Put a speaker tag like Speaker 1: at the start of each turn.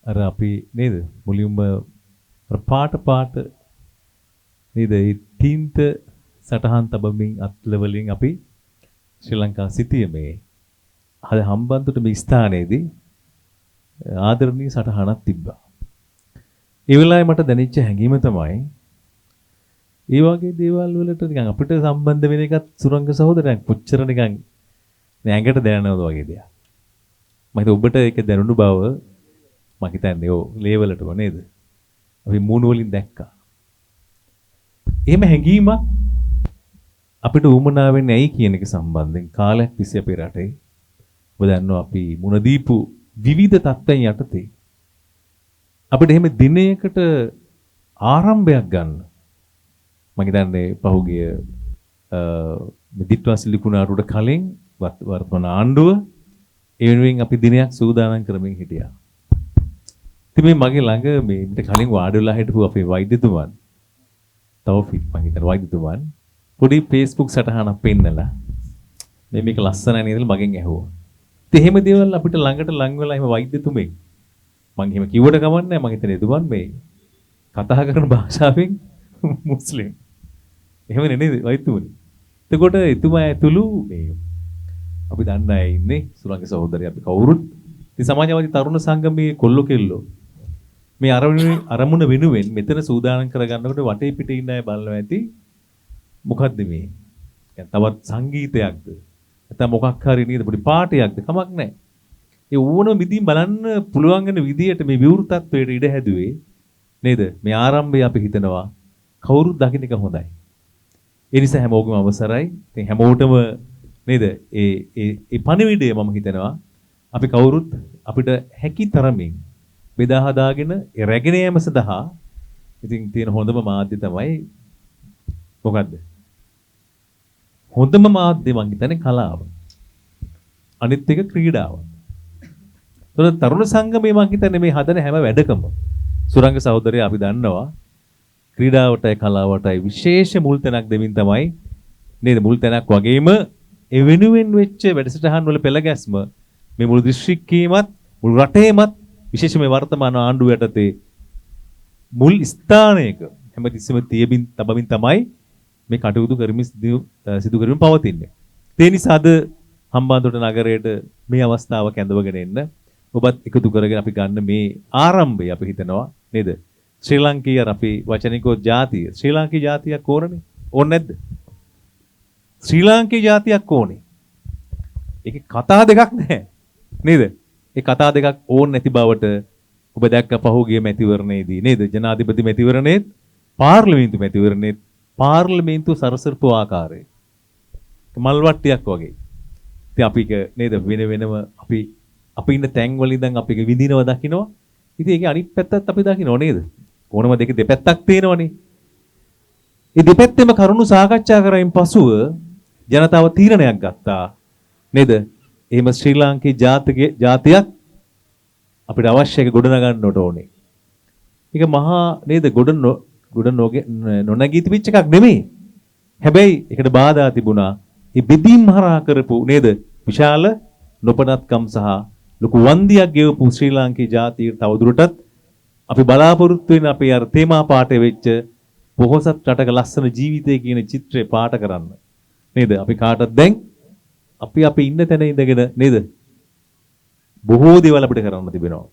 Speaker 1: අර අපි නේද මුලින්ම පාට නේද ඒ තීන්ත සටහන් තබමින් අත්ලවලින් අපි ශ්‍රී ලංකා සිටියේ අද හම්බන්තොට මේ ස්ථානයේදී ආදරණීය සටහනක් තිබ්බා. ඒ වෙලාවේ මට දැනෙච්ච හැඟීම තමයි ඒ වගේ දේවල් වලට නිකන් අපිට සම්බන්ධ වෙන එකත් සුරංග සහෝදරයන් කොච්චර නිකන් ඇඟට දැනෙනවද වගේ දෙයක්. මම හිතුවා ඔබට ඒක දැනුණු බව මම හිතන්නේ ඔව් ලේවලටම නේද? අපි මූණ වලින් දැක්කා. එහෙම හැඟීමක් අපිට උමනා වෙන්නේ ඇයි කියන එක සම්බන්ධයෙන් කාලයක් තිස්සේ අපේ රටේ ඔබ දන්නවා අපි මුණ දීපු විවිධ තත්ත්වයන් යටතේ අපිට එහෙම දිනයකට ආරම්භයක් ගන්න මම හිතන්නේ පහුගිය මිදිත්වාසි ලිකුණාට කලින් වර්තමාන ආණ්ඩුව ඒ වෙනුවෙන් අපි දිනයක් සූදානම් කරමින් හිටියා. ඉතින් මේ මගේ ළඟ මේ මීට කලින් වාඩි වෙලා හිටපු අපේ වෛද්‍යතුමන් තවෆික් මම හිතන වෛද්‍යතුමන් පොඩි Facebook සටහනක් පෙන්නලා මේක ලස්සනයි නේද මගෙන් ඇහුවා. ඉතින් එහෙම දේවල් අපිට ළඟට ලඟ වෙලා එහෙම වෛද්‍යතුමෙක් මම එහෙම කිව්වට කමක් නැහැ මම හිතන්නේ එතුමන් මේ කතා කරන භාෂාවෙන් මුස්ලිම්. එහෙම නේද වෛද්‍යතුමනි. එතකොට එතුමා ඇතුළු මේ අපි දන්න අය ඉන්නේ සුරංග සහෝදරය අපි කවුරුත් ඉතින් සමාජවාදී තරුණ සංගමයේ කොල්ලෝ කෙල්ලෝ මේ අරමුණ වෙනුවෙන් මෙතන සූදානම් කරගන්නකොට වටේ පිටේ ඉන්න අය බලනවා ඇති මොකද්ද මේ? තවත් සංගීතයක්ද? නැත්නම් මොකක් හරි නේද පොඩි පාටයක්ද? කමක් නැහැ. ඒ ඕනම විදිහින් බලන්න පුළුවන් වෙන විදියට මේ විවෘතත්වයට ඉඩ හැදුවේ නේද? මේ ආරම්භය අපි හිතනවා කවුරුත් දකින්න එක හොඳයි. ඒ නිසා හැමෝගෙම අවසරයි. ඉතින් හැමෝටම නේද? ඒ පණිවිඩය මම හිතනවා අපි කවුරුත් අපිට හැකි තරමින් බෙදා හදාගෙන රැගෙන යාම සඳහා ඉතින් තියෙන හොඳම මාධ්‍ය තමයි මොකද්ද? හොඳම මාධ්‍ය මං හිතන්නේ කලාව. අනිත් එක ක්‍රීඩාව. ඒතර තරුණ සංගමයේ මං හිතන්නේ මේ හදන හැම වැඩකම සුරංග සහෝදරය අපි දන්නවා ක්‍රීඩාවටයි කලාවටයි විශේෂ මුල් තැනක් දෙමින් තමයි නේද මුල් තැනක් වගේම ඒ වෙනුවෙන් වෙච්ච වැඩසටහන් වල පෙළගැස්ම මේ මුළු දිස්ත්‍රික්කයේමත් මුළු රටේමත් විශේෂ මේ වර්තමාන ආණ්ඩුව යටතේ මුල් ස්ථානයක හැමතිස්සෙම තියමින් තබමින් තමයි මේ කටයුතු කරමින් සිදු කරමින් පවතින්නේ. ඒ නිසා අද හම්බන්තොට නගරයට මේ අවස්ථාව කැඳවගෙන එන්න ඔබත් එකතු කරගෙන අපි ගන්න මේ ආරම්භය අපි හිතනවා නේද? ශ්‍රී ලංකීය අපි වචනිකෝ ජාතිය ශ්‍රී ලාංකීය ජාතියක් ඕනනේ. ඕනේ නැද්ද? ශ්‍රී ලාංකීය ජාතියක් ඕනේ. ඒකේ කතා දෙකක් නැහැ. නේද? ඒ කතා දෙකක් ඕනේ නැති බවට ඔබ දැක්ක පහුගිය මැතිවරණයේදී නේද? ජනාධිපති මැතිවරණයේත් පාර්ලිමේන්තු මැතිවරණයේත් පාර්ලිමේන්තු සරසරපු ආකාරය මල් වට්ටියක් වගේ. ඉතින් අපි නේද වෙනම අපි ඉන්න තැන් වල ඉඳන් අපි විඳිනව දකින්නවා. ඉතින් ඒකේ අනිත් පැත්තත් අපි දකින්නව නේද? ඕනම දෙක දෙපැත්තක් තියෙනවනේ. මේ දෙපැත්තෙම කරුණු සාකච්ඡා කරමින් පසුව ජනතාව තීරණයක් ගත්තා. නේද? එහෙම ශ්‍රී ලාංකීය ජාතියක් අපිට අවශ්‍ය එක ගොඩනගන්නට ඕනේ. ඒක මහා නේද ගොඩ නොනැගී තිබිච්ච එකක් නෙමෙයි. හැබැයි ඒකට බාධා තිබුණා. මේ බෙදීම් හරහා කරපු නේද විශාල නොපනත්කම් සහ ලොකු වන්දියක් ගෙවපු ශ්‍රී ලාංකීය ජාතිය තවදුරටත් අපි බලාපොරොත්තු වෙන අපේ අර තේමා පාඨය වෙච්ච පොහොසත් රටක ලස්සන ජීවිතය කියන චිත්‍රය පාඨ කරන්න. නේද? අපි කාටද දැන් අපි ඉන්න තැන ඉඳගෙන නේද? බොහෝ දේවල් අපිට කරන්න තිබෙනවා.